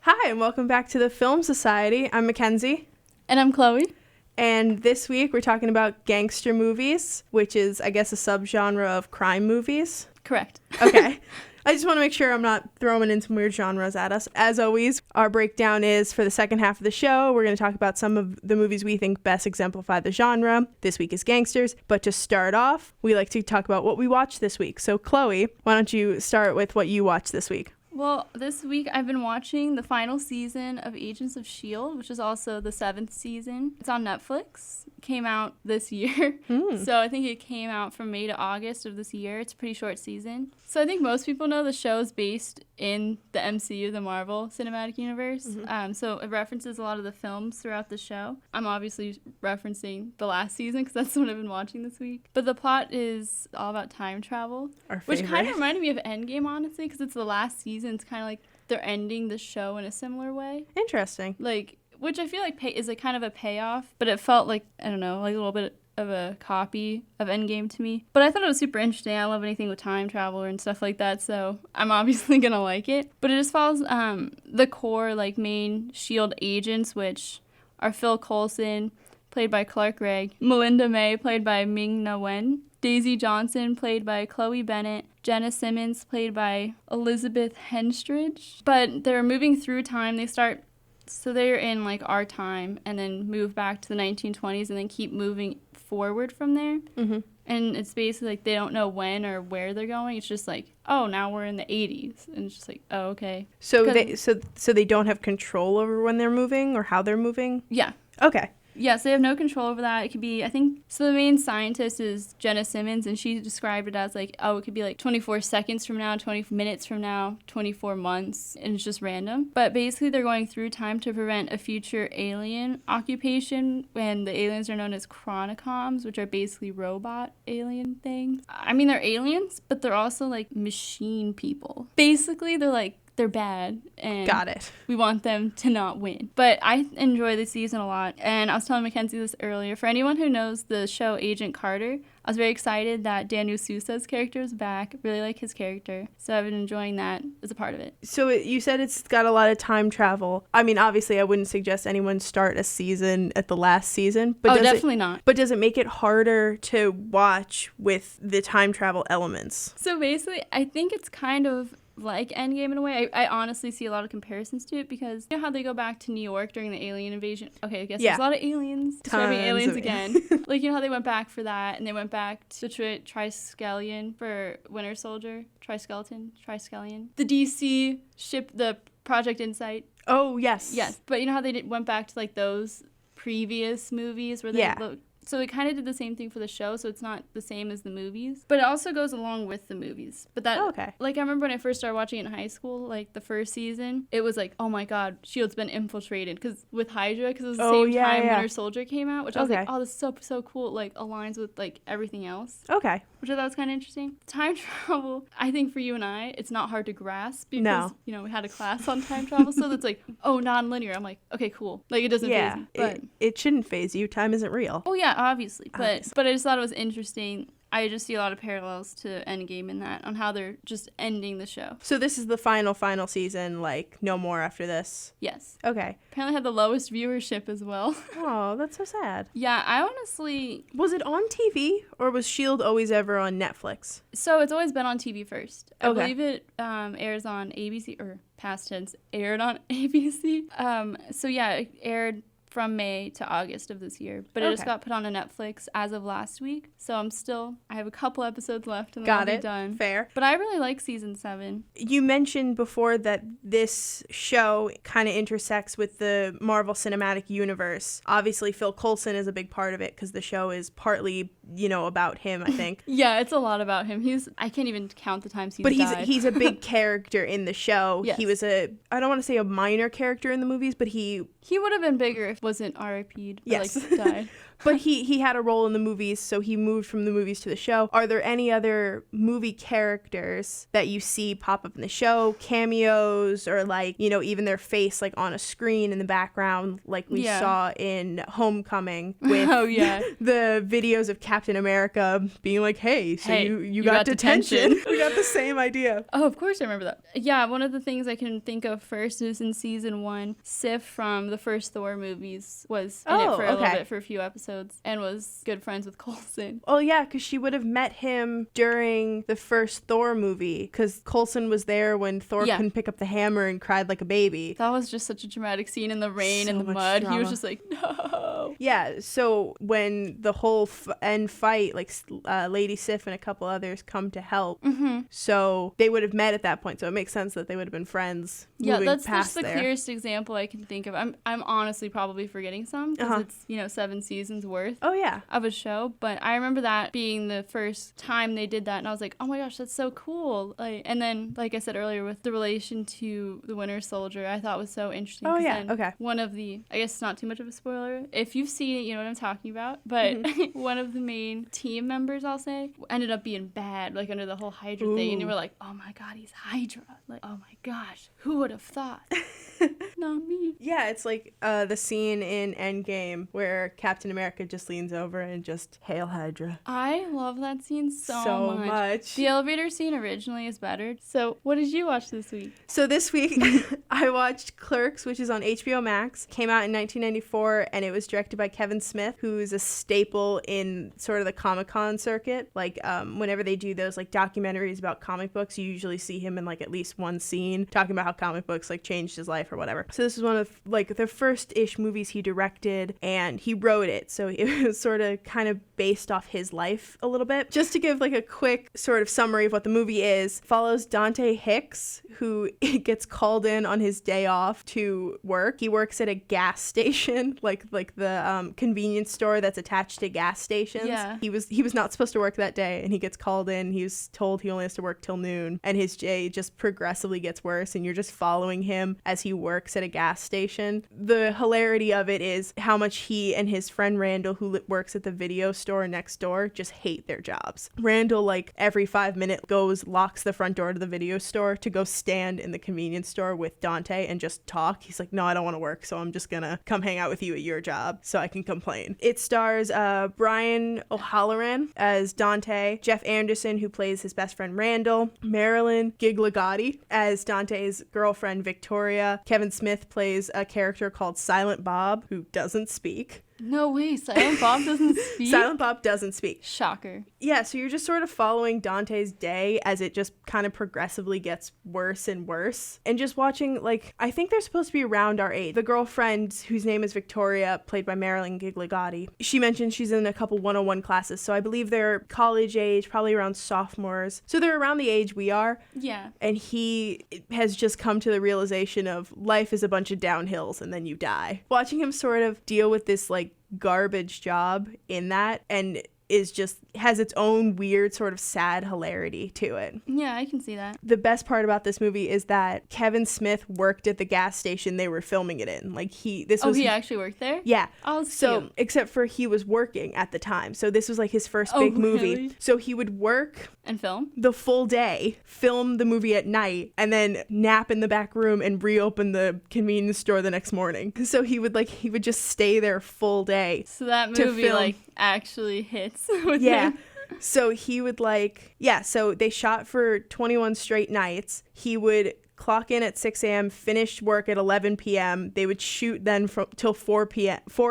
Hi, and welcome back to the Film Society. I'm Mackenzie. And I'm Chloe. And this week we're talking about gangster movies, which is, I guess, a subgenre of crime movies. Correct. Okay. I just want to make sure I'm not throwing in some weird genres at us. As always, our breakdown is for the second half of the show. We're going to talk about some of the movies we think best exemplify the genre. This week is Gangsters. But to start off, we like to talk about what we watched this week. So, Chloe, why don't you start with what you watched this week? Well, this week I've been watching the final season of Agents of S.H.I.E.L.D., which is also the 7th season. It's on Netflix. It came out this year. So I think it came out from May to August of this year. It's a pretty short season. So I think most people know the show is based in the MCU, the Marvel Cinematic Universe. So it references a lot of the films throughout the show. I'm obviously referencing the last season because that's the one I've been watching this week. But the plot is all about time travel, which kind of reminded me of Endgame, honestly, because it's the last season. It's kind of like they're ending the show in a similar way. Interesting. Which I feel like is like kind of a payoff, but it felt like, I don't know, like a little bit of a copy of Endgame to me. But I thought it was super interesting. I love anything with time travel and stuff like that, so I'm obviously going to like it. But it just follows the core, like, main S.H.I.E.L.D. agents, which are Phil Coulson, played by Clark Gregg, Melinda May, played by Ming-Na Wen, Daisy Johnson, played by Chloe Bennett, Jenna Simmons, played by Elizabeth Henstridge. But they're moving through time. So they're in, like, our time and then move back to the 1920s and then keep moving forward from there. And it's basically, like, they don't know when or where they're going. It's just like, oh, now we're in the 80s. And it's just like, oh, okay. So they don't have control over when they're moving or how they're moving? Yeah. Okay. Yes, they have no control over that. It could be, I think, so the main scientist is Jenna Simmons, and she described it as like, oh, it could be like 24 seconds from now, 20 minutes from now, 24 months, and it's just random. But basically, they're going through time to prevent a future alien occupation, when the aliens are known as chronicoms, which are basically robot alien things. I mean, they're aliens, but they're also like machine people. Basically, they're bad, and got it. We want them to not win. But I enjoy this season a lot, and I was telling Mackenzie this earlier. For anyone who knows the show Agent Carter, I was very excited that Daniel Sousa's character is back. Really like his character, so I've been enjoying that as a part of it. So you said it's got a lot of time travel. I mean, obviously, I wouldn't suggest anyone start a season at the last season. But definitely not. But does it make it harder to watch with the time travel elements? So basically, I think it's kind of like Endgame in a way. I honestly see a lot of comparisons to it, because you know how they go back to New York during the alien invasion? Okay, I guess there's a lot of aliens. Describing aliens again. Like, you know how they went back for that, and they went back to Triskelion for Winter Soldier? Triskeleton? The DC ship, the Project Insight. Oh, yes. Yes, but you know how they went back to, like, those previous movies where they looked. So it kind of did the same thing for the show, so it's not the same as the movies. But it also goes along with the movies. But that, like, I remember when I first started watching it in high school, like, the first season, it was like, oh my god, S.H.I.E.L.D's been infiltrated. Because with Hydra, because it was the same time Winter Soldier came out, which I was like, oh, this is so cool. It, like, aligns with, like, everything else. Okay. Which I thought was kind of interesting. Time travel, I think for you and I, it's not hard to grasp. Because, you know, we had a class on time travel, so it's like, oh, non-linear. I'm like, okay, cool. Like, it doesn't phase me. But it shouldn't phase you. Time isn't real. Oh, yeah, obviously. But I just thought it was interesting. I just see a lot of parallels to Endgame in that, on how they're just ending the show. So this is the final season, like, no more after this? Yes. Okay. Apparently had the lowest viewership as well. Oh, that's so sad. Yeah, I honestly... Was it on TV, or was S.H.I.E.L.D. always ever on Netflix? So it's always been on TV first. I believe it airs on ABC, or past tense, aired on ABC. So yeah, it aired from May to August of this year. But it just got put on to Netflix as of last week. So I have a couple episodes left and then I'll be done. Fair. But I really like season 7. You mentioned before that this show kind of intersects with the Marvel Cinematic Universe. Obviously, Phil Coulson is a big part of it because the show is partly, about him, I think. Yeah, it's a lot about him. I can't even count the times died. But he's a big character in the show. Yes. He was I don't want to say a minor character in the movies, but he would have been bigger wasn't RIP'd. Yes. Like, died. But he had a role in the movies, so he moved from the movies to the show. Are there any other movie characters that you see pop up in the show, cameos, or like, you know, even their face like on a screen in the background, like we saw in Homecoming with the videos of Captain America being like, hey, so you got detention. We got the same idea. Oh, of course I remember that. Yeah, one of the things I can think of first is in season 1, Sif from the first Thor movies was in it for a little bit, for a few episodes, and was good friends with Coulson. Oh, yeah, because she would have met him during the first Thor movie, because Coulson was there when Thor couldn't pick up the hammer and cried like a baby. That was just such a dramatic scene in the rain and the mud. Drama. He was just like, no. Yeah, so when the whole end fight, like Lady Sif and a couple others come to help, so they would have met at that point, so it makes sense that they would have been friends. Yeah, that's the clearest example I can think of. I'm honestly probably forgetting some, because it's, you know, 7 seasons worth of a show, but I remember that being the first time they did that, and I was like, oh my gosh, that's so cool. Like, and then, like I said earlier, with the relation to the Winter Soldier, I thought was so interesting. One of the, I guess it's not too much of a spoiler, if you've seen it, you know what I'm talking about, but one of the main team members, I'll say, ended up being bad, like under the whole Hydra thing, and you were like, oh my god, he's Hydra. Like, oh my gosh, who would have thought? Not me. Yeah, it's like the scene in Endgame where Captain America just leans over and just, Hail Hydra. I love that scene so much. The elevator scene originally is better. So what did you watch this week? So this week I watched Clerks, which is on HBO Max. Came out in 1994, and it was directed by Kevin Smith, who's a staple in sort of the Comic-Con circuit. Like whenever they do those like documentaries about comic books, you usually see him in like at least one scene talking about how comic books like changed his life or whatever. So this is one of like the first-ish movies he directed, and he wrote it, so it was sort of kind of based off his life a little bit. Just to give like a quick sort of summary of what the movie is, follows Dante Hicks, who gets called in on his day off to work. He works at a gas station, like the convenience store that's attached to gas stations. Yeah. He was not supposed to work that day, and he gets called in. He was told he only has to work till noon, and his day just progressively gets worse, and you're just following him as he works at a gas station. The hilarity of it is how much he and his friend Randall, who works at the video store next door, just hate their jobs. Randall, like every 5 minutes, locks the front door to the video store to go stand in the convenience store with Dante and just talk. He's like, no, I don't want to work, so I'm just gonna come hang out with you at your job so I can complain. It stars Brian O'Halloran as Dante, Jeff Anderson, who plays his best friend Randall, Marilyn Gigliotti as Dante's girlfriend Victoria. Kevin Smith plays a character called Silent Bob, who doesn't speak. No way, Silent Bob doesn't speak? Silent Bob doesn't speak. Shocker. Yeah, so you're just sort of following Dante's day as it just kind of progressively gets worse and worse. And just watching, like, I think they're supposed to be around our age. The girlfriend, whose name is Victoria, played by Marilyn Gigliotti, she mentioned she's in a couple 101 classes, so I believe they're college age, probably around sophomores. So they're around the age we are. Yeah. And he has just come to the realization of life is a bunch of downhills and then you die. Watching him sort of deal with this, like, garbage job in that, and is just has its own weird sort of sad hilarity to it. Yeah, I can see that. The best part about this movie is that Kevin Smith worked at the gas station they were filming it in. Like he actually worked there? Yeah. Oh, so cute. Except for he was working at the time. So this was like his first big movie. Really? So he would work and film the full day, film the movie at night, and then nap in the back room and reopen the convenience store the next morning. So he would just stay there full day. So that movie like actually hits with him. So he would so they shot for 21 straight nights. He would clock in at 6 a.m., finish work at 11 p.m. They would shoot then till 4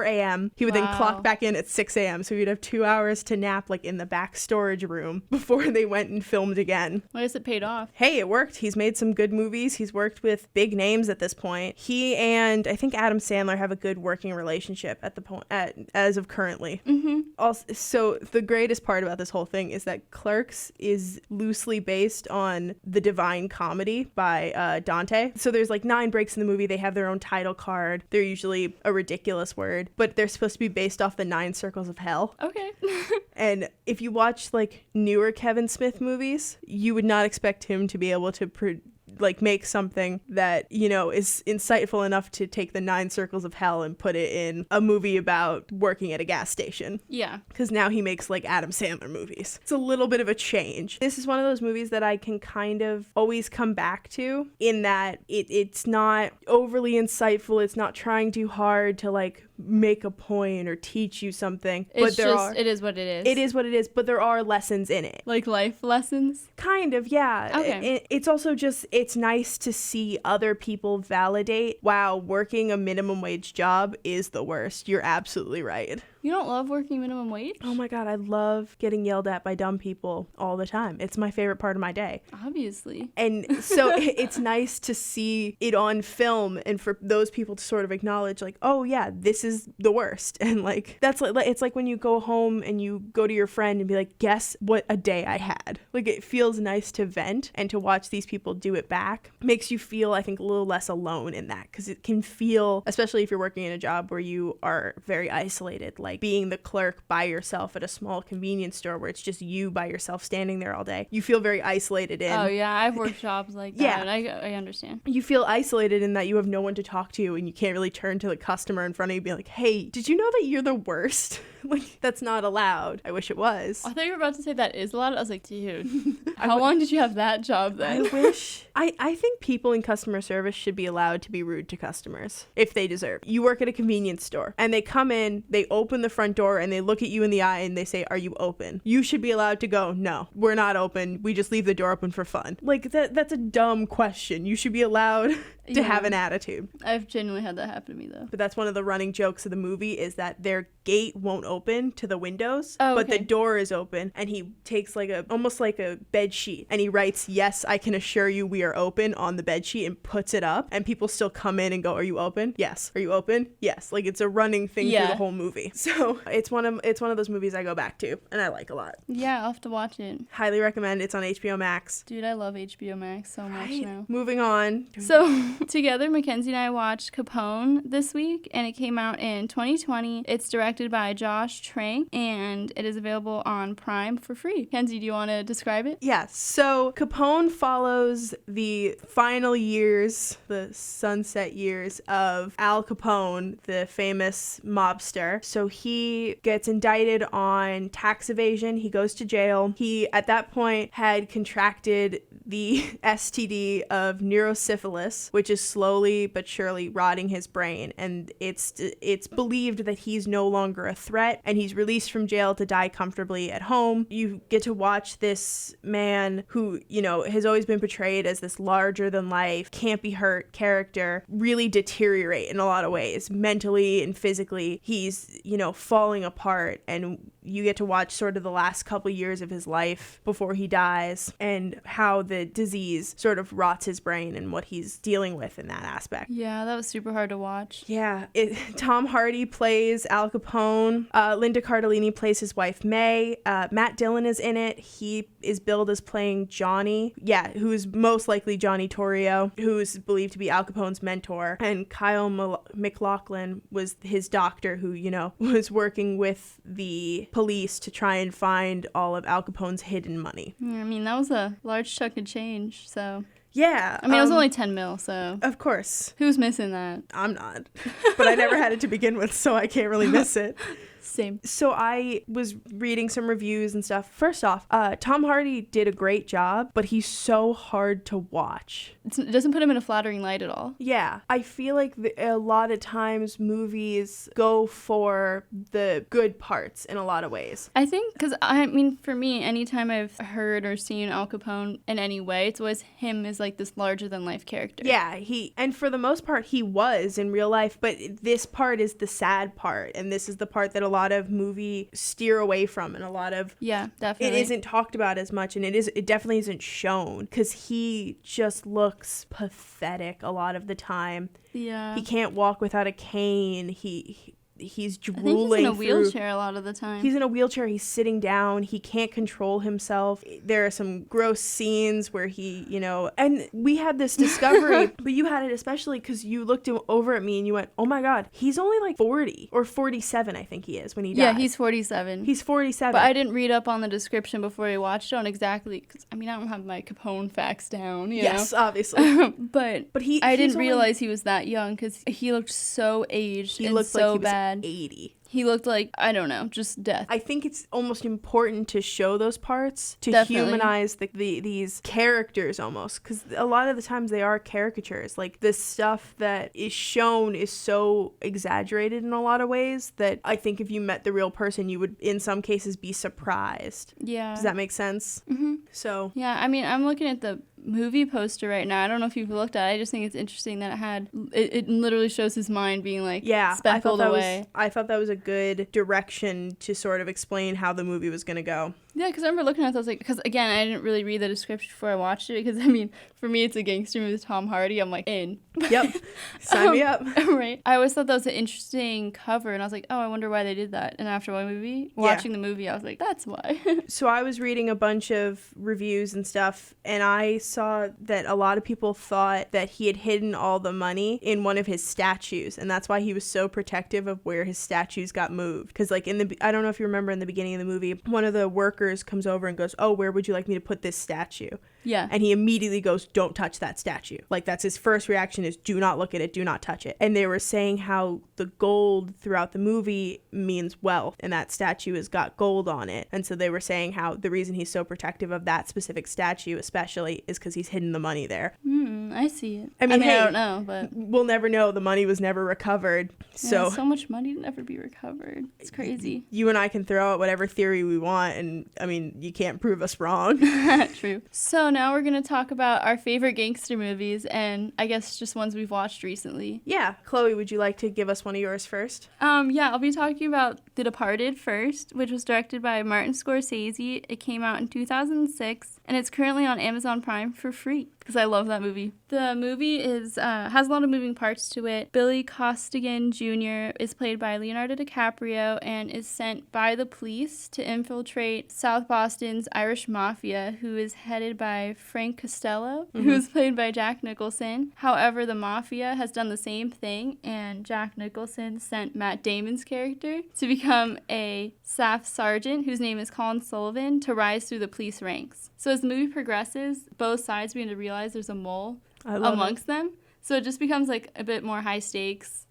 a.m. He would then clock back in at 6 a.m. So he'd have 2 hours to nap like in the back storage room before they went and filmed again. I guess it paid off. Hey, it worked. He's made some good movies. He's worked with big names at this point. He and I think Adam Sandler have a good working relationship at the point as of currently. Mm-hmm. Also, so the greatest part about this whole thing is that Clerks is loosely based on The Divine Comedy by Dante. So there's like 9 breaks in the movie. They have their own title card. They're usually a ridiculous word, but they're supposed to be based off the 9 circles of hell. Okay. And if you watch like newer Kevin Smith movies, you would not expect him to be able to like make something that, you know, is insightful enough to take the 9 circles of hell and put it in a movie about working at a gas station. Yeah. Because now he makes like Adam Sandler movies. It's a little bit of a change. This is one of those movies that I can kind of always come back to, in that it's not overly insightful. It's not trying too hard to like make a point or teach you something. It is what it is. It is what it is, but there are lessons in it. Like life lessons? Kind of, yeah. Okay. It's also just, it's nice to see other people validate, wow, working a minimum wage job is the worst. You're absolutely right. You don't love working minimum wage? Oh my God, I love getting yelled at by dumb people all the time. It's my favorite part of my day. Obviously. And so it's nice to see it on film and for those people to sort of acknowledge like, oh yeah, this is the worst. And like, that's like, it's like when you go home and you go to your friend and be like, guess what a day I had. Like, it feels nice to vent, and to watch these people do it back makes you feel, I think, a little less alone in that, because it can feel, especially if you're working in a job where you are very isolated, like being the clerk by yourself at a small convenience store where it's just you by yourself standing there all day. You feel very isolated in. Oh yeah, I've worked jobs like that. Yeah. And I understand. You feel isolated in that you have no one to talk to, and you can't really turn to the customer in front of you and be like, hey, did you know that you're the worst? Like, that's not allowed. I wish it was. I thought you were about to say that is allowed. I was like, dude, how long did you have that job then? I wish. I think people in customer service should be allowed to be rude to customers if they deserve. You work at a convenience store and they come in, they open the front door and they look at you in the eye and they say, are you open? You should be allowed to go, no, we're not open. We just leave the door open for fun. Like, that's a dumb question. You should be allowed to have an attitude. I've genuinely had that happen to me though. But that's one of the running jokes of the movie, is that their gate won't open to the windows, but the door is open, and he takes like almost like a bed sheet and he writes, yes, I can assure you we are open, on the bed sheet, and puts it up, and people still come in and go, are you open? Yes. Are you open? Yes. Like, it's a running thing through the whole movie. So it's one of those movies I go back to and I like a lot. Yeah, I'll have to watch it. Highly recommend. It's on HBO Max. Dude, I love HBO Max so much now. Moving on. So together, Mackenzie and I watched Capone this week, and it came out in 2020. It's directed by Josh Trank, and it is available on Prime for free. Kenzie, do you want to describe it? Yes. So Capone follows the final years, the sunset years of Al Capone, the famous mobster. So he gets indicted on tax evasion. He goes to jail. He, at that point, had contracted the STD of neurosyphilis, which is slowly but surely rotting his brain, and it's believed that he's no longer a threat, and he's released from jail to die comfortably at home. You get to watch this man who, you know, has always been portrayed as this larger than life, can't be hurt character, really deteriorate in a lot of ways, mentally and physically. He's, you know, falling apart, and you get to watch sort of the last couple years of his life before he dies, and how the disease sort of rots his brain and what he's dealing with in that aspect. Yeah, that was super hard to watch. Yeah. Tom Hardy plays Al Capone. Linda Cardellini plays his wife, May. Matt Dillon is in it. He is billed as playing Johnny. Yeah, who's most likely Johnny Torrio, who's believed to be Al Capone's mentor. And Kyle MacLachlan was his doctor who, you know, was working with the police to try and find all of Al Capone's hidden money. Yeah, I mean, that was a large chunk of change, so... Yeah. I mean, it was only 10 mil, so... Of course. Who's missing that? I'm not. But I never had it to begin with, so I can't really miss it. Same. So I was reading some reviews and stuff. First off, Tom Hardy did a great job, but he's so hard to watch. It doesn't put him in a flattering light at all. Yeah. I feel like a lot of times movies go for the good parts in a lot of ways. I think, because, I mean, for me, anytime I've heard or seen Al Capone in any way, it's always him as, like, this larger-than-life character. Yeah, and for the most part, he was in real life, but this part is the sad part, and this is the part that a lot of movie steer away from, and a lot of... Yeah, definitely. It isn't talked about as much, and it definitely isn't shown, because he just looks pathetic a lot of the time. Yeah. He can't walk without a cane. he's I think he's drooling in a through. wheelchair a lot of the time. He's in a wheelchair. He's sitting down. He can't control himself. There are some gross scenes where he, and we had this discovery, but you had it especially because you looked over at me and you went, oh my God, he's only like 40 or 47, I think he is when he died. Yeah, he's 47. He's 47. But I didn't read up on the description before I watched it on exactly, because I don't have my Capone facts down, Yes, obviously. but I didn't realize he was that young because he looked so aged and looked so like he was bad. 80. He looked like, I don't know, just death. I think it's almost important to show those parts, to Definitely. humanize these characters almost, because a lot of the times they are caricatures. Like, the stuff that is shown is so exaggerated in a lot of ways that I think if you met the real person, you would, in some cases, be surprised. Yeah. Does that make sense? Mm-hmm. So. Yeah, I'm looking at the movie poster right now. I don't know if you've looked at it. I just think it's interesting that it literally shows his mind being like speckled away. I thought that was a good direction to sort of explain how the movie was going to go. Yeah, because I remember looking at it, I was like, because again, I didn't really read the description before I watched it, because for me, it's a gangster movie with Tom Hardy. I'm like, in. Yep. Sign me up. Right. I always thought that was an interesting cover, and I was like, oh, I wonder why they did that. And after watching the movie, I was like, that's why. So I was reading a bunch of reviews and stuff, and I saw that a lot of people thought that he had hidden all the money in one of his statues, and that's why he was so protective of where his statues got moved. Because like I don't know if you remember in the beginning of the movie, one of the workers comes over and goes, oh, where would you like me to put this statue? Yeah. And he immediately goes, don't touch that statue. Like, that's his first reaction is, do not look at it, do not touch it. And they were saying how the gold throughout the movie means wealth, and that statue has got gold on it. And so they were saying how the reason he's so protective of that specific statue especially is because he's hidden the money there. I see it. I mean, hey, I don't know, but we'll never know. The money was never recovered. Yeah, so much money to never be recovered. It's crazy. You and I can throw out whatever theory we want, and I mean, you can't prove us wrong. True. So now we're going to talk about our favorite gangster movies, and I guess just ones we've watched recently. Yeah. Chloe, would you like to give us one of yours first? Yeah, I'll be talking about The Departed first, which was directed by Martin Scorsese. It came out in 2006, and it's currently on Amazon Prime for free, because I love that movie. The movie has a lot of moving parts to it. Billy Costigan Jr. is played by Leonardo DiCaprio and is sent by the police to infiltrate South Boston's Irish Mafia, who is headed by Frank Costello, who is played by Jack Nicholson. However, the Mafia has done the same thing, and Jack Nicholson sent Matt Damon's character to become a staff sergeant, whose name is Colin Sullivan, to rise through the police ranks. So as the movie progresses, both sides begin to realize there's a mole amongst them. So it just becomes like a bit more high stakes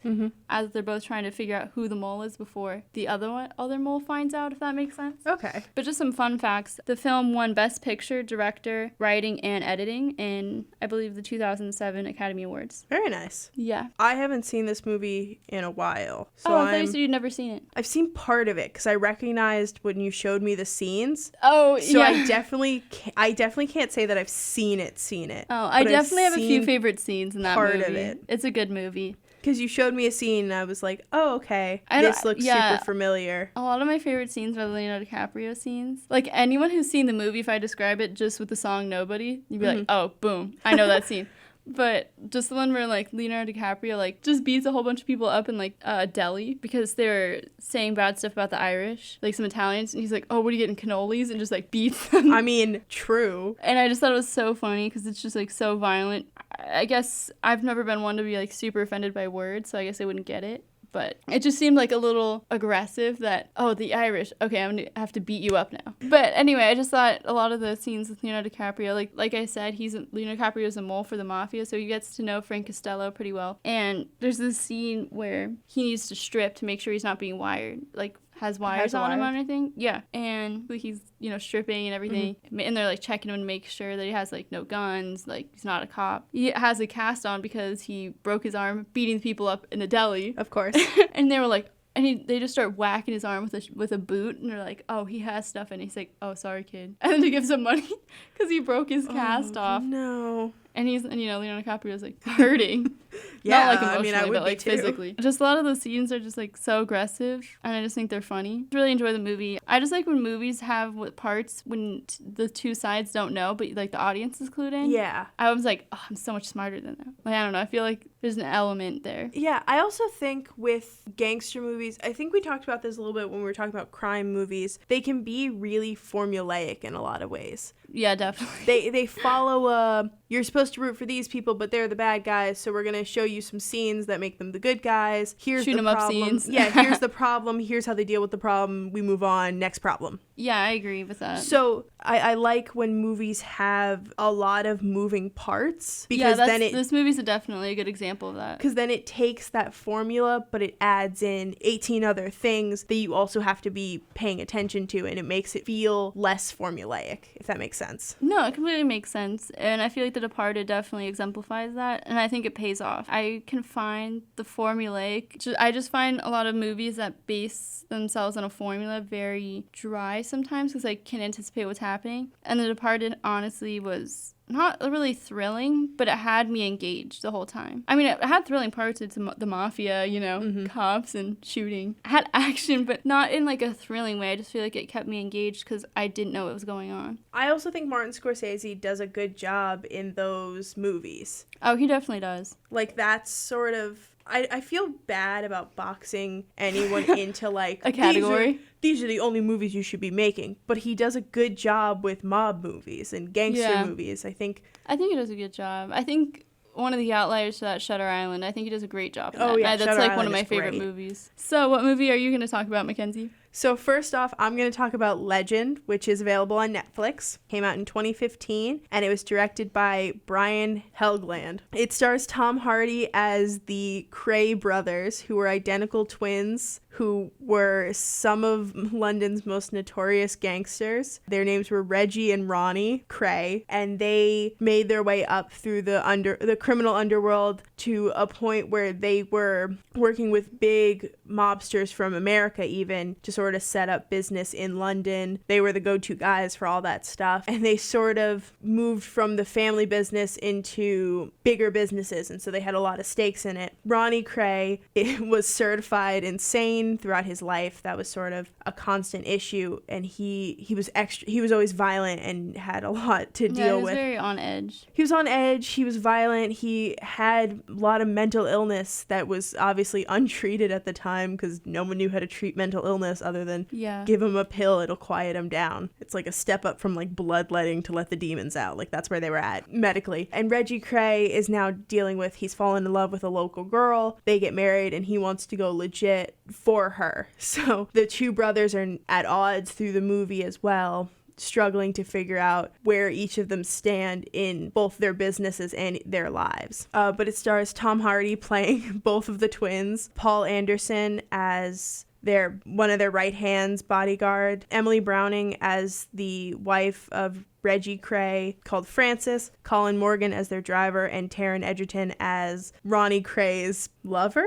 as they're both trying to figure out who the mole is before the other mole finds out, if that makes sense. Okay. But just some fun facts. The film won Best Picture, Director, Writing, and Editing in, I believe, the 2007 Academy Awards. Very nice. Yeah. I haven't seen this movie in a while. So I thought you said you'd never seen it. I've seen part of it because I recognized when you showed me the scenes. Oh, so yeah. I definitely can't say that I've seen it. Oh, I definitely have a few favorite scenes in that part movie. Of it. It's a good movie. Because you showed me a scene and I was like, oh, okay. This looks super familiar. A lot of my favorite scenes are the Leonardo DiCaprio scenes. Like, anyone who's seen the movie, if I describe it just with the song Nobody, you'd be like, oh, boom, I know that scene. But just the one where, like, Leonardo DiCaprio, like, just beats a whole bunch of people up in, like, a deli because they're saying bad stuff about the Irish, like some Italians, and he's like, oh, what are you getting, cannolis? And just, like, beats them. I mean, true. And I just thought it was so funny because it's just, like, so violent. I guess I've never been one to be, like, super offended by words, so I guess I wouldn't get it. But it just seemed like a little aggressive that, oh, the Irish, okay, I'm going to have to beat you up now. But anyway, I just thought a lot of the scenes with Leonardo DiCaprio, like I said, Leonardo DiCaprio is a mole for the Mafia, so he gets to know Frank Costello pretty well. And there's this scene where he needs to strip to make sure he's not being wired, like, has wires on him or anything. Yeah. And he's, stripping and everything. And they're, like, checking him to make sure that he has, like, no guns, like, he's not a cop. He has a cast on because he broke his arm beating people up in the deli. Of course. And they were like, they just start whacking his arm with a boot, and they're like, oh, he has stuff, and he's like, oh, sorry, kid. And then he gives him money because he broke his cast off. No. And Leonardo DiCaprio's like hurting. Yeah, Not like emotionally, I would but be like too. physically. Just a lot of the scenes are just like so aggressive, and I just think they're funny. I really enjoy the movie. I just like when movies have parts when the two sides don't know, but like the audience is clued in. Yeah. I was like, oh, I'm so much smarter than them. Like, I don't know. I feel like there's an element there. Yeah, I also think with gangster movies, I think we talked about this a little bit when we were talking about crime movies, they can be really formulaic in a lot of ways. Yeah, definitely. They follow you're supposed to root for these people, but they're the bad guys, so we're going to show you some scenes that make them the good guys. Here's Shoot the 'em problem. up scenes. Yeah, here's the problem. Here's how they deal with the problem. We move on. Next problem. Yeah, I agree with that. So I like when movies have a lot of moving parts because this movie's definitely a good example of that. Because then it takes that formula, but it adds in 18 other things that you also have to be paying attention to, and it makes it feel less formulaic, if that makes sense. No, it completely makes sense. And I feel like The Departed definitely exemplifies that, and I think it pays off. I can find the formulaic. I just find a lot of movies that base themselves on a formula very dry sometimes because I can anticipate what's happening. And The Departed honestly was not really thrilling, but it had me engaged the whole time. I mean, it had thrilling parts. It's the mafia, cops and shooting. It had action, but not in like a thrilling way. I just feel like it kept me engaged because I didn't know what was going on. I also think Martin Scorsese does a good job in those movies. Oh, he definitely does. Like, that's sort of... I feel bad about boxing anyone into like a category. These are the only movies you should be making. But he does a good job with mob movies and gangster movies. I think he does a good job. I think one of the outliers to that, Shutter Island. I think he does a great job in that. Yeah, that's Shutter like Island one of my favorite movies. So what movie are you going to talk about, Mackenzie? So first off, I'm going to talk about Legend, which is available on Netflix. Came out in 2015, and it was directed by Brian Helgeland. It stars Tom Hardy as the Cray brothers, who were identical twins, who were some of London's most notorious gangsters. Their names were Reggie and Ronnie Cray, and they made their way up through the criminal underworld to a point where they were working with big mobsters from America even to sort of set up business in London. They were the go-to guys for all that stuff, and they sort of moved from the family business into bigger businesses, and so they had a lot of stakes in it. Ronnie Cray was certified insane throughout his life. That was sort of a constant issue, and he was always violent and had a lot to deal with. He was very on edge. He was on edge. He was violent. He had a lot of mental illness that was obviously untreated at the time because no one knew how to treat mental illness other than give him a pill, it'll quiet him down. It's like a step up from like bloodletting to let the demons out. Like that's where they were at medically. And Reggie Cray is now dealing with, he's fallen in love with a local girl. They get married and he wants to go legit for her. So the two brothers are at odds through the movie as well, struggling to figure out where each of them stand in both their businesses and their lives. But it stars Tom Hardy playing both of the twins, Paul Anderson as one of their right hands bodyguard, Emily Browning as the wife of Reggie Cray called Frances, Colin Morgan as their driver, and Taron Egerton as Ronnie Cray's lover?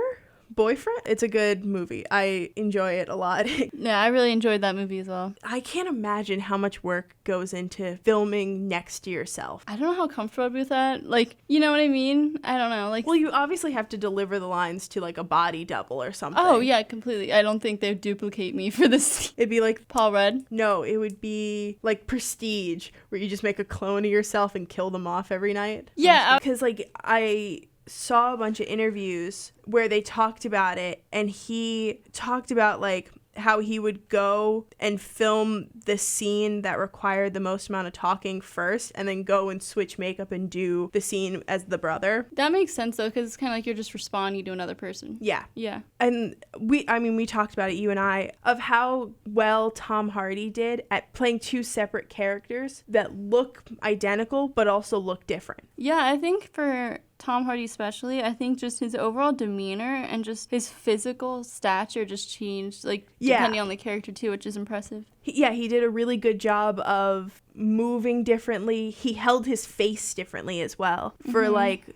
Boyfriend? It's a good movie. I enjoy it a lot. Yeah, I really enjoyed that movie as well. I can't imagine how much work goes into filming next to yourself. I don't know how comfortable I'd be with that. Like, you know what I mean? I don't know. Like, well, you obviously have to deliver the lines to like a body double or something. Oh, yeah, completely. I don't think they'd duplicate me for this. It'd be like Paul Rudd? No, it would be like Prestige, where you just make a clone of yourself and kill them off every night. Yeah. Because like I saw a bunch of interviews where they talked about it, and he talked about like how he would go and film the scene that required the most amount of talking first and then go and switch makeup and do the scene as the brother. That makes sense though, because it's kind of like you're just responding to another person. Yeah. Yeah. And we talked about it, you and I, of how well Tom Hardy did at playing two separate characters that look identical but also look different. Yeah, I think for Tom Hardy especially, I think just his overall demeanor and just his physical stature just changed, like, depending on the character too, which is impressive. He did a really good job of moving differently. He held his face differently as well. For like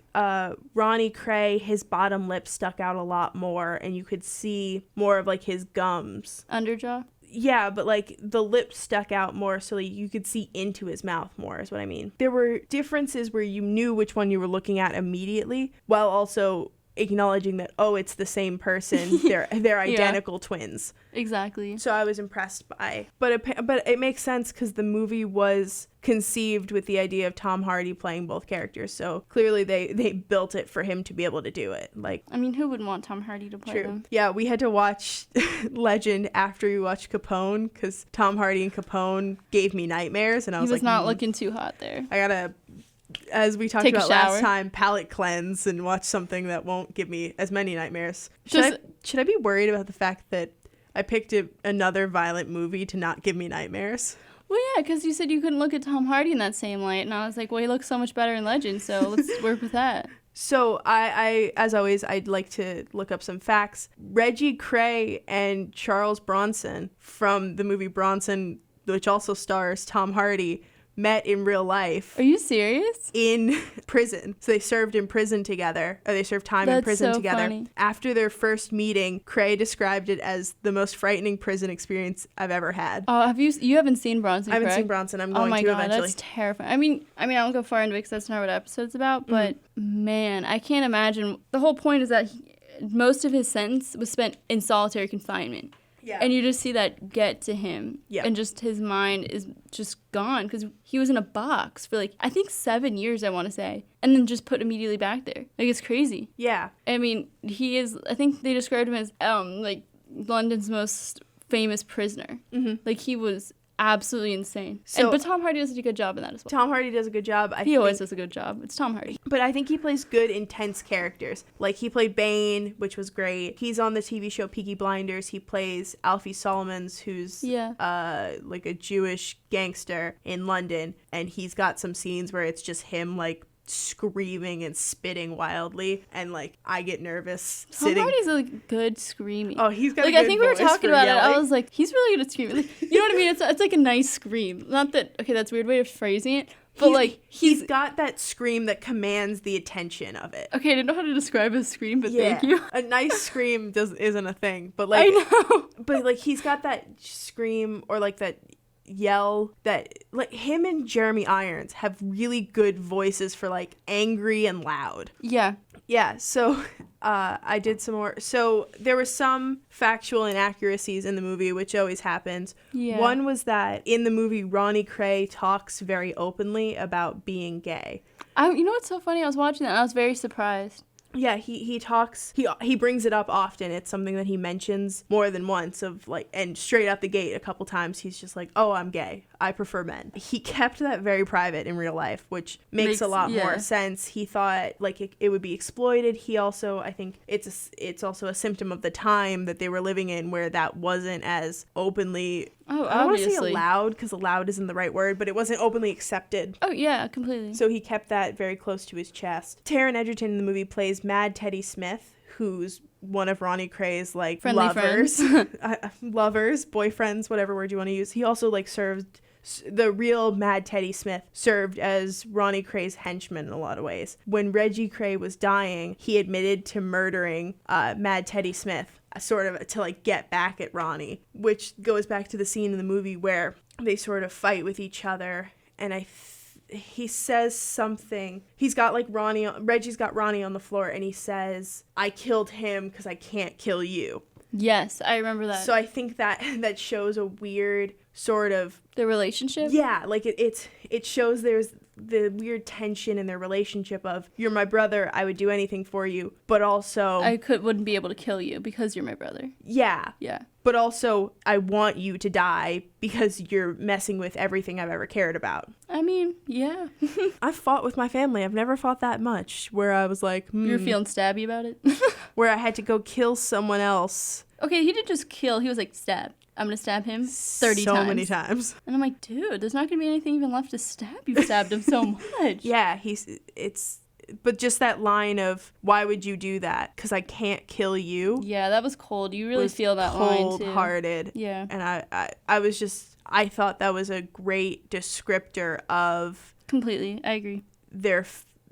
Ronnie Cray, his bottom lip stuck out a lot more, and you could see more of like his gums. Underjaw? Yeah, but like the lips stuck out more so like, you could see into his mouth more is what I mean. There were differences where you knew which one you were looking at immediately while also acknowledging that, oh, it's the same person. They're identical twins. Exactly. So I was impressed by. But it makes sense because the movie was conceived with the idea of Tom Hardy playing both characters. So clearly they built it for him to be able to do it. Like, I mean, who wouldn't want Tom Hardy to play them? Yeah, we had to watch Legend after we watched Capone because Tom Hardy and Capone gave me nightmares, and I was like, he was not looking too hot there. I gotta, as we talked about last time, palate cleanse and watch something that won't give me as many nightmares. Should I be worried about the fact that I picked another violent movie to not give me nightmares? Well, yeah, because you said you couldn't look at Tom Hardy in that same light, and I was like, well, he looks so much better in Legend, so let's work with that. So I, as always, I'd like to look up some facts. Reggie Cray and Charles Bronson from the movie Bronson, which also stars Tom Hardy, met in real life. Are you serious? In prison. So they served in prison together, or they served time in prison together. Funny. After their first meeting, Cray described it as the most frightening prison experience I've ever had. Oh, you haven't seen Bronson, I haven't seen Bronson. I'm going to eventually. Oh my God, that's terrifying. I mean, I won't go far into it because that's not what the episode's about, but man, I can't imagine. The whole point is that most of his sentence was spent in solitary confinement. Yeah. And you just see that get to him. Yeah. And just his mind is just gone because he was in a box for I think 7 years, I want to say. And then just put immediately back there. It's crazy. Yeah. I mean, he is, I think they described him as London's most famous prisoner. Mm-hmm. He was absolutely insane. But Tom Hardy does a good job in that as well. Tom Hardy does a good job. He always does a good job. It's Tom Hardy. But I think he plays good, intense characters. He played Bane, which was great. He's on the TV show Peaky Blinders. He plays Alfie Solomons, who's a Jewish gangster in London. And he's got some scenes where it's just him, screaming and spitting wildly, and I get nervous sitting. Tom Hardy's good screaming. Oh, he's got a good I think we were talking about yelling. it. I was like, he's really good at screaming. You know what I mean? It's a nice scream. Not that that's a weird way of phrasing it, but he's got that scream that commands the attention of it. Okay, I didn't know how to describe a scream, but thank you. A nice scream isn't a thing, but I know. But he's got that scream or that yell that him and Jeremy Irons have really good voices for angry and loud. Yeah, so I did some more. So there were some factual inaccuracies in the movie, which always happens. Yeah. One was that in the movie, Ronnie Cray talks very openly about being gay. You know what's so funny? I was watching that and I was very surprised. Yeah, he talks, he brings it up often. It's something that he mentions more than once and straight out the gate a couple times, he's just oh, I'm gay. I prefer men. He kept that very private in real life, which makes a lot more sense. He thought it would be exploited. He also, I think it's also a symptom of the time that they were living in where that wasn't as openly, I don't want to say allowed because allowed isn't the right word, but it wasn't openly accepted. Oh yeah, completely. So he kept that very close to his chest. Taron Egerton in the movie plays Mad Teddy Smith, who's one of Ronnie Cray's friendly lovers, lovers, boyfriends, whatever word you want to use. He also served. The real Mad Teddy Smith served as Ronnie Cray's henchman in a lot of ways. When Reggie Cray was dying, he admitted to murdering Mad Teddy Smith, sort of to get back at Ronnie, which goes back to the scene in the movie where they sort of fight with each other. And he says something. He's got Reggie's got Ronnie on the floor, and he says, "I killed him because I can't kill you." Yes, I remember that. So I think that shows a weird sort of the relationship. Yeah, it shows there's the weird tension in their relationship of, you're my brother, I would do anything for you, but also I wouldn't be able to kill you because you're my brother. Yeah. Yeah. But also I want you to die because you're messing with everything I've ever cared about. I mean, yeah. I've fought with my family. I've never fought that much where I was You were feeling stabby about it? Where I had to go kill someone else. Okay, he didn't just kill, he was stab. I'm going to stab him 30 times. So many times. And I'm like, dude, there's not going to be anything even left to stab. You've stabbed him so much. Yeah, but just that line of, why would you do that? Because I can't kill you. Yeah, that was cold. You really feel that line, too. Cold-hearted. Yeah. And I thought that was a great descriptor of... Completely, I agree. Their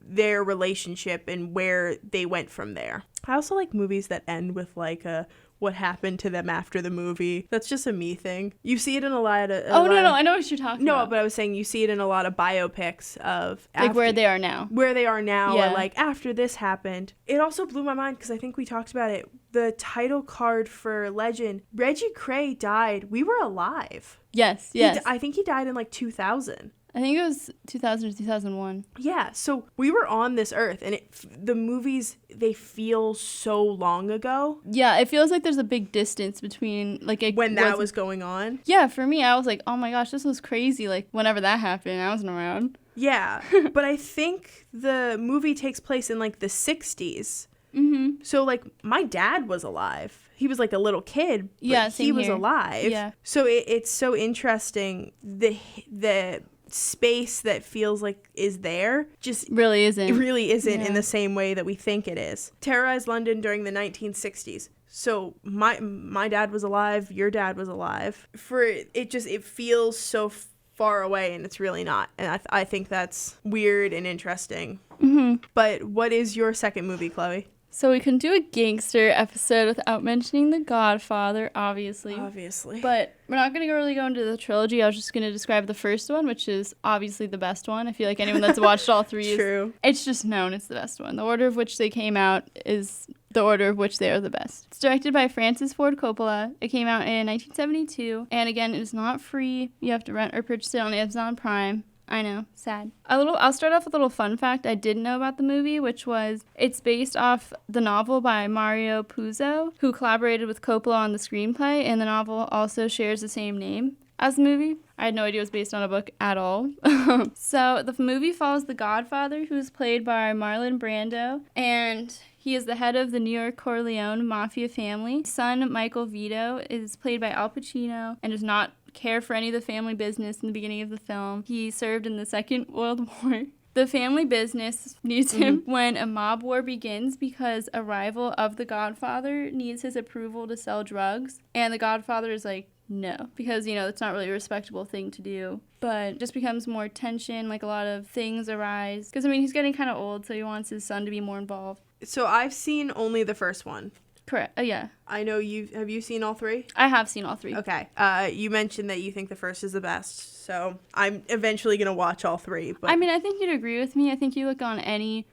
their relationship and where they went from there. I also like movies that end with like a what happened to them after the movie. That's just a me thing. You see it in a lot of... I know what you're talking about. No, but I was saying you see it in a lot of biopics of... Like where they are now. Where they are now, Yeah. or like after this happened. It also blew my mind because I think we talked about it. The title card for Legend, Reggie Cray died. We were alive. Yes. I think he died in like 2000. I think it was 2000 or 2001. Yeah, so we were on this earth, and the movies, they feel so long ago. Yeah, it feels like there's a big distance between, like... When that was going on. Yeah, for me, I was like, oh my gosh, this was crazy. Like, whenever that happened, I wasn't around. Yeah, but I think the movie takes place in, like, the 60s. Mm-hmm. So, like, my dad was alive. He was, like, a little kid, but yeah, he was here. alive. Yeah. So it's so interesting, the space that feels like is there just really isn't in the same way that we think it is. Terrorized London during the 1960s. So my dad was alive, your dad was alive. It feels so far away, and it's really not. And I think that's weird and interesting. Mm-hmm. But what is your second movie, Chloe? So we couldn't do a gangster episode without mentioning The Godfather, obviously. But we're not going to really go into the trilogy. I was just going to describe the first one, which is obviously the best one. I feel like anyone that's watched all three True. It's just known it's the best one. The order of which they came out is the order of which they are the best. It's directed by Francis Ford Coppola. It came out in 1972. And again, it is not free. You have to rent or purchase it on Amazon Prime. I know, sad. I'll start off with a little fun fact I didn't know about the movie, which was it's based off the novel by Mario Puzo, who collaborated with Coppola on the screenplay, and the novel also shares the same name as the movie. I had no idea it was based on a book at all. So the movie follows the Godfather, who is played by Marlon Brando, and he is the head of the New York Corleone mafia family. Son Michael Vito is played by Al Pacino and does not care for any of the family business in the beginning of the film. He served in the Second World War. The family business needs him when a mob war begins because a rival of the Godfather needs his approval to sell drugs. And the Godfather is like, no, because, it's not really a respectable thing to do. But it just becomes more tension, like a lot of things arise. Because, he's getting kind of old, so he wants his son to be more involved. So I've seen only the first one. Correct. Yeah. I know have you seen all three? I have seen all three. Okay. You mentioned that you think the first is the best, so I'm eventually going to watch all three. But I think you'd agree with me. I think you look on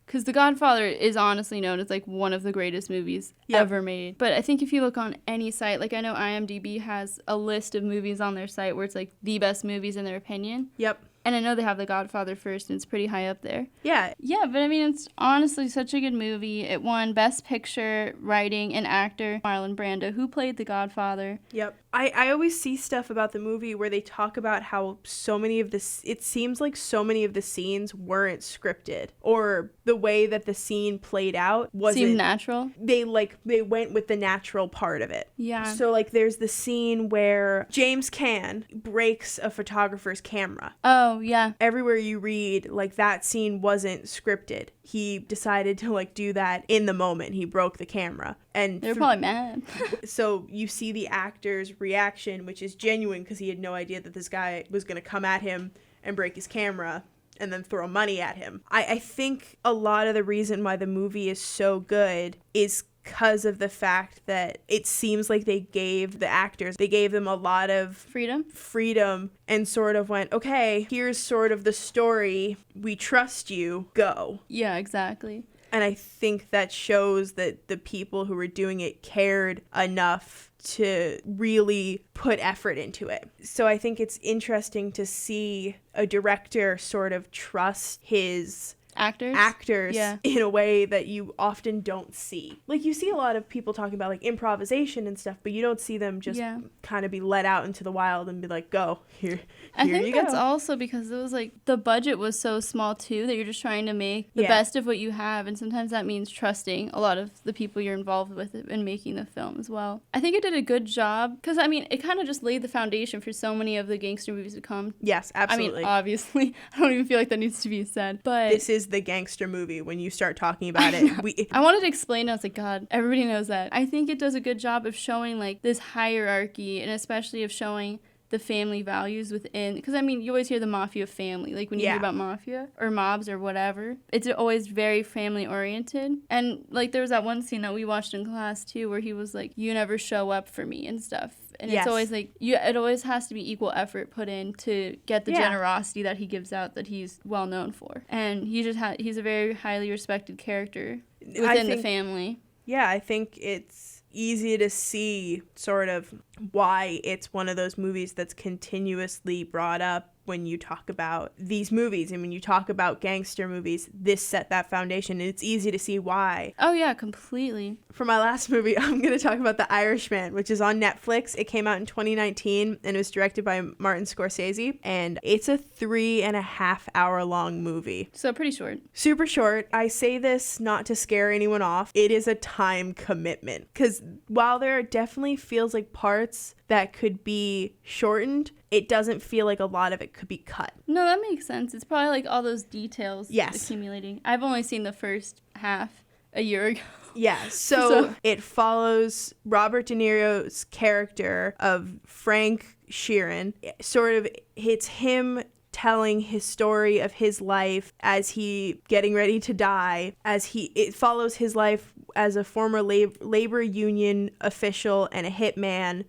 because The Godfather is honestly known as like one of the greatest movies ever made. But I think if you look on any site, like I know IMDb has a list of movies on their site where it's like the best movies in their opinion. Yep. And I know they have The Godfather first, and it's pretty high up there. Yeah. Yeah, but it's honestly such a good movie. It won Best Picture, Writing, and Actor. Marlon Brando, who played The Godfather. Yep. I always see stuff about the movie where they talk about how it seems like so many of the scenes weren't scripted, or the way that the scene played out wasn't... Seemed natural? They went with the natural part of it. Yeah. So, there's the scene where James Caan breaks a photographer's camera. Oh, yeah. Everywhere you read, that scene wasn't scripted. He decided to, do that in the moment. He broke the camera. And they were probably mad. So you see the actor's reaction, which is genuine because he had no idea that this guy was going to come at him and break his camera and then throw money at him. I think a lot of the reason why the movie is so good is because of the fact that it seems like they gave them a lot of freedom and sort of went, okay, here's sort of the story. We trust you. Go. Yeah, exactly. And I think that shows that the people who were doing it cared enough to really put effort into it. So I think it's interesting to see a director sort of trust his actors in a way that you often don't see. You see a lot of people talking about improvisation and stuff, but you don't see them just kind of be let out into the wild and be like, go, here I think you go. That's also because it was the budget was so small too that you're just trying to make the best of what you have, and sometimes that means trusting a lot of the people you're involved with in making the film as well. I think it did a good job because it kind of just laid the foundation for so many of the gangster movies to come. Yes, absolutely. Obviously, I don't even feel like that needs to be said, but this is the gangster movie when you start talking about it. I wanted to explain it. I was like, God, everybody knows that. I think it does a good job of showing this hierarchy, and especially of showing the family values within, because I mean, you always hear the mafia family, like when you hear about mafia or mobs or whatever, it's always very family oriented. And like there was that one scene that we watched in class too where he was like, you never show up for me and stuff. And it's always like, it always has to be equal effort put in to get the generosity that he gives out that he's well known for. And he's a very highly respected character within the family. Yeah, I think it's easy to see sort of why it's one of those movies that's continuously brought up when you talk about these movies. And when you talk about gangster movies, this set that foundation, and it's easy to see why. Oh yeah, completely. For my last movie, I'm going to talk about The Irishman, which is on Netflix. It came out in 2019 and it was directed by Martin Scorsese, and it's a 3.5 hour long movie. So pretty short. Super short. I say this not to scare anyone off. It is a time commitment, because while there definitely feels like parts that could be shortened, it doesn't feel like a lot of it could be cut. No, that makes sense. It's probably like all those details accumulating. I've only seen the first half a year ago. Yeah, so it follows Robert De Niro's character of Frank Sheeran. It sort of hits him telling his story of his life as he getting ready to die, it follows his life as a former labor union official and a hitman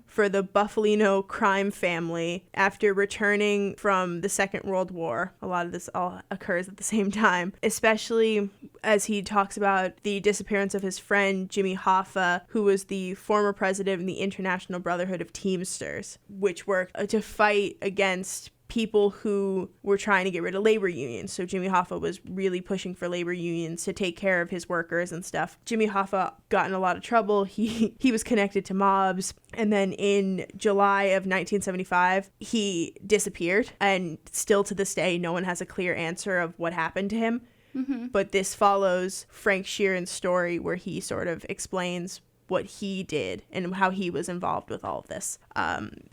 for the Buffalino crime family after returning from the Second World War. A lot of this all occurs at the same time, especially as he talks about the disappearance of his friend Jimmy Hoffa, who was the former president of the International Brotherhood of Teamsters, which worked to fight against people who were trying to get rid of labor unions. So Jimmy Hoffa was really pushing for labor unions to take care of his workers and stuff. Jimmy Hoffa got in a lot of trouble. He was connected to mobs. And then in July of 1975, he disappeared. And still to this day, no one has a clear answer of what happened to him. Mm-hmm. But this follows Frank Sheeran's story where he sort of explains what he did and how he was involved with all of this.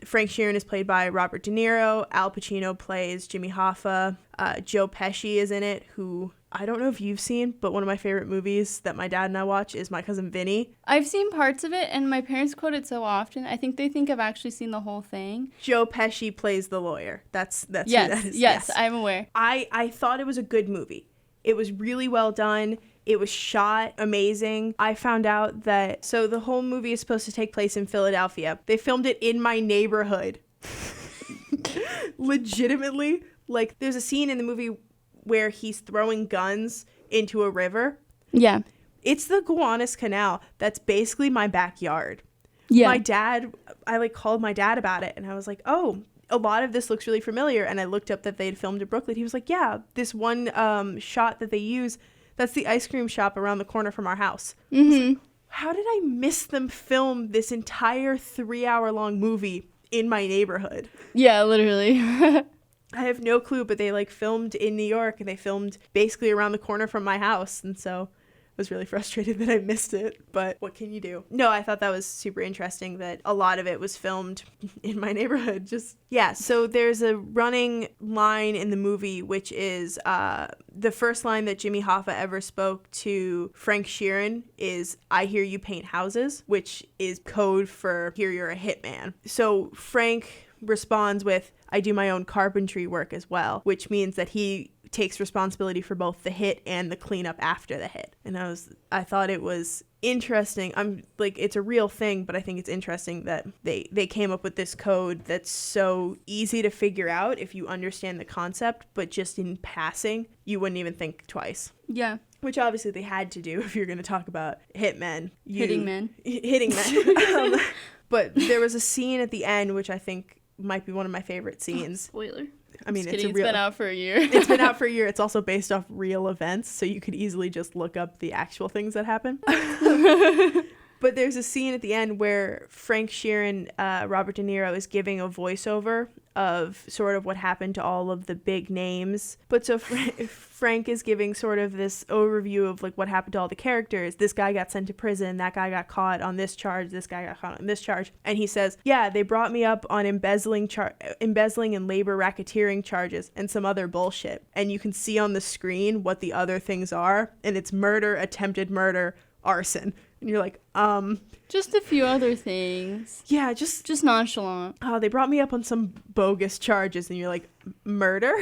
Frank Sheeran is played by Robert De Niro. Al Pacino plays Jimmy Hoffa. Joe Pesci is in it, who I don't know if you've seen, but one of my favorite movies that my dad and I watch is My Cousin Vinny. I've seen parts of it, and my parents quote it so often. I think they think I've actually seen the whole thing. Joe Pesci plays the lawyer. That's yes, who that is. Yes, I'm aware. I thought it was a good movie. It was really well done. It was shot amazing. I found out that, so the whole movie is supposed to take place in Philadelphia. They filmed it in my neighborhood. Legitimately. Like, there's a scene in the movie where he's throwing guns into a river. Yeah. It's the Gowanus Canal. That's basically my backyard. Yeah. I called my dad about it, and I was like, oh, a lot of this looks really familiar. And I looked up that they'd filmed in Brooklyn. He was like, yeah, this one shot that they use, that's the ice cream shop around the corner from our house. Mm-hmm. Like, how did I miss them film this entire 3-hour-long movie in my neighborhood? Yeah, literally. I have no clue, but they filmed in New York, and they filmed basically around the corner from my house. And so I was really frustrated that I missed it, but what can you do? No, I thought that was super interesting that a lot of it was filmed in my neighborhood. So there's a running line in the movie, which is the first line that Jimmy Hoffa ever spoke to Frank Sheeran is, "I hear you paint houses," which is code for "hear you're a hitman." So Frank responds with, "I do my own carpentry work as well," which means that he takes responsibility for both the hit and the cleanup after the hit. And I thought it was interesting. It's a real thing, but I think it's interesting that they came up with this code that's so easy to figure out if you understand the concept, but just in passing, you wouldn't even think twice. Yeah. Which obviously they had to do if you're going to talk about hitmen. Hitting men. But there was a scene at the end, which I think might be one of my favorite scenes. Spoiler. I mean, it's been out for a year. It's been out for a year. It's also based off real events, so you could easily just look up the actual things that happen. But there's a scene at the end where Frank Sheeran, Robert De Niro, is giving a voiceover of sort of what happened to all of the big names. But so Frank is giving sort of this overview of what happened to all the characters. This guy got sent to prison. That guy got caught on this charge. This guy got caught on this charge. And he says, yeah, they brought me up on embezzling and labor racketeering charges and some other bullshit. And you can see on the screen what the other things are. And it's murder, attempted murder, arson. And you're like, Just a few other things. yeah, Just nonchalant. oh, they brought me up on some bogus charges. And you're like, murder?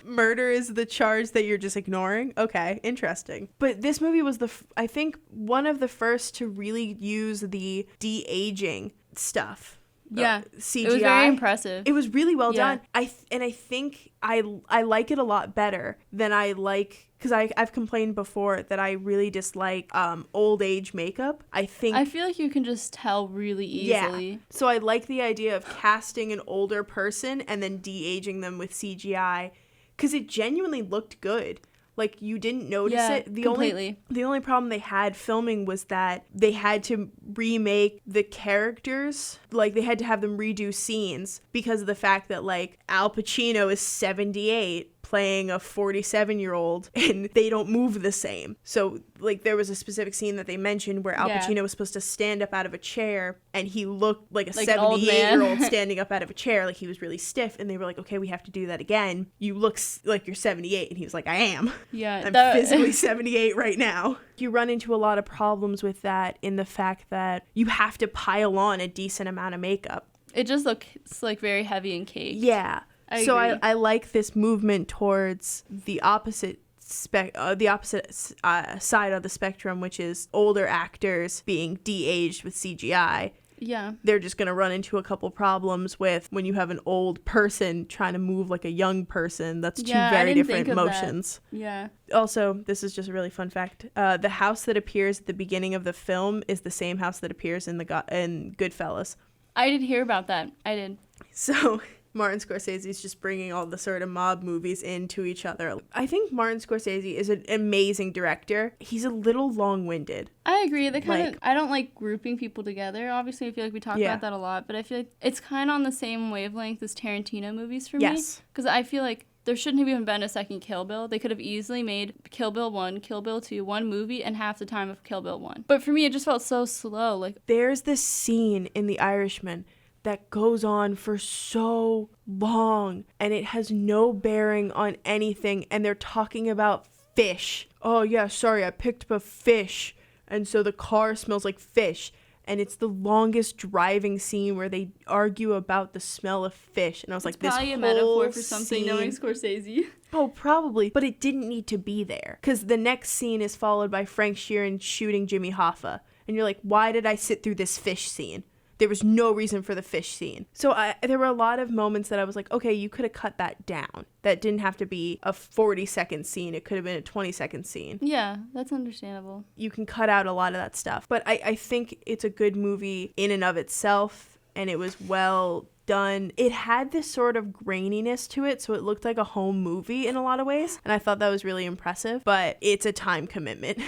Murder is the charge that you're just ignoring? Okay, interesting. But this movie was I think, one of the first to really use the de-aging stuff. Yeah, CGI. it was very impressive. It was really well Yeah. done. I think I like it a lot better than I like, because I've complained before that I really dislike old age makeup. I feel like you can just tell really easily. yeah. So I like the idea of casting an older person and then de-aging them with CGI, because it genuinely looked good. Like, you didn't notice it. Completely. The only problem they had filming was that they had to remake the characters. Like, they had to have them redo scenes because of the fact that, like, Al Pacino is 78 playing a 47-year-old and they don't move the same. So, like, there was a specific scene that they mentioned where Al Pacino was supposed to stand up out of a chair and he looked like a 78-year-old standing up out of a chair. Like, he was really stiff, and they were like, okay, we have to do that again. You look like you're 78. And he was like, I am. Yeah. I'm physically 78 right now. You run into a lot of problems with that in the fact that you have to pile on a decent amount of makeup. It just looks like very heavy and caked. Yeah. So I like this movement towards the opposite side of the spectrum, which is older actors being de-aged with CGI. Yeah. They're just going to run into a couple problems with when you have an old person trying to move like a young person. That's two very different motions. Yeah. Also, this is just a really fun fact. The house that appears at the beginning of the film is the same house that appears in Goodfellas. I did hear about that. I did. So Martin Scorsese's just bringing all the sort of mob movies into each other. I think Martin Scorsese is an amazing director. He's a little long-winded. I agree. I don't like grouping people together. Obviously, I feel like we talk about that a lot, but I feel like it's kind of on the same wavelength as Tarantino movies for me. Yes. Because I feel like there shouldn't have even been a second Kill Bill. They could have easily made Kill Bill 1, Kill Bill 2, one movie, and half the time of Kill Bill 1. But for me, it just felt so slow. Like, there's this scene in The Irishman that goes on for so long, and it has no bearing on anything, and they're talking about fish. Oh yeah, sorry, I picked up a fish, and so the car smells like fish. And it's the longest driving scene where they argue about the smell of fish. And I was like, this probably whole a metaphor for something, scene, knowing Scorsese. Oh, probably. But it didn't need to be there. Because the next scene is followed by Frank Sheeran shooting Jimmy Hoffa. And you're like, why did I sit through this fish scene? There was no reason for the fish scene. So there were a lot of moments that I was like, okay, you could have cut that down. That didn't have to be a 40-second scene. It could have been a 20-second scene. Yeah, that's understandable. You can cut out a lot of that stuff. But I think it's a good movie in and of itself, and it was well done. It had this sort of graininess to it, so it looked like a home movie in a lot of ways, and I thought that was really impressive, but it's a time commitment.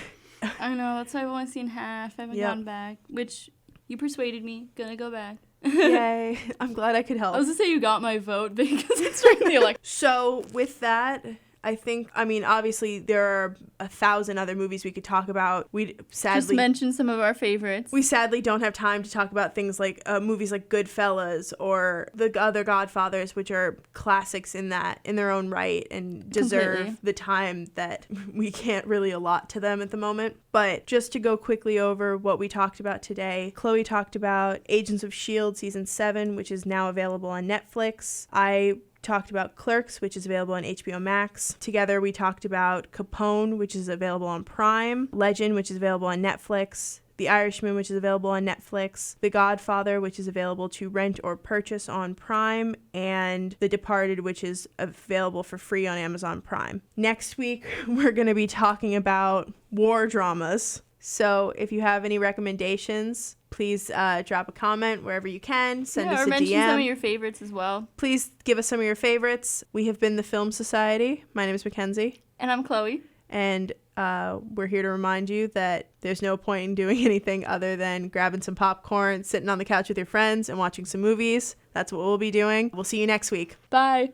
I know, that's why I've only seen half. I haven't gone back, which... You persuaded me. Gonna go back. Yay. I'm glad I could help. I was gonna say you got my vote because it's during the election. So with that, obviously there are 1,000 other movies we could talk about. We sadly just mention some of our favorites. We sadly don't have time to talk about things like movies like Goodfellas or the other Godfathers, which are classics in their own right and deserve the time that we can't really allot to them at the moment. But just to go quickly over what we talked about today, Chloe talked about Agents of S.H.I.E.L.D. Season 7, which is now available on Netflix. I talked about Clerks, which is available on HBO Max. Together, we talked about Capone, which is available on Prime. Legend, which is available on Netflix. The Irishman, which is available on Netflix. The Godfather, which is available to rent or purchase on Prime. And The Departed, which is available for free on Amazon Prime. Next week, we're going to be talking about war dramas. So if you have any recommendations, please drop a comment wherever you can. Send us a DM. Or mention some of your favorites as well. Please give us some of your favorites. We have been the Film Society. My name is Mackenzie. And I'm Chloe. And we're here to remind you that there's no point in doing anything other than grabbing some popcorn, sitting on the couch with your friends, and watching some movies. That's what we'll be doing. We'll see you next week. Bye.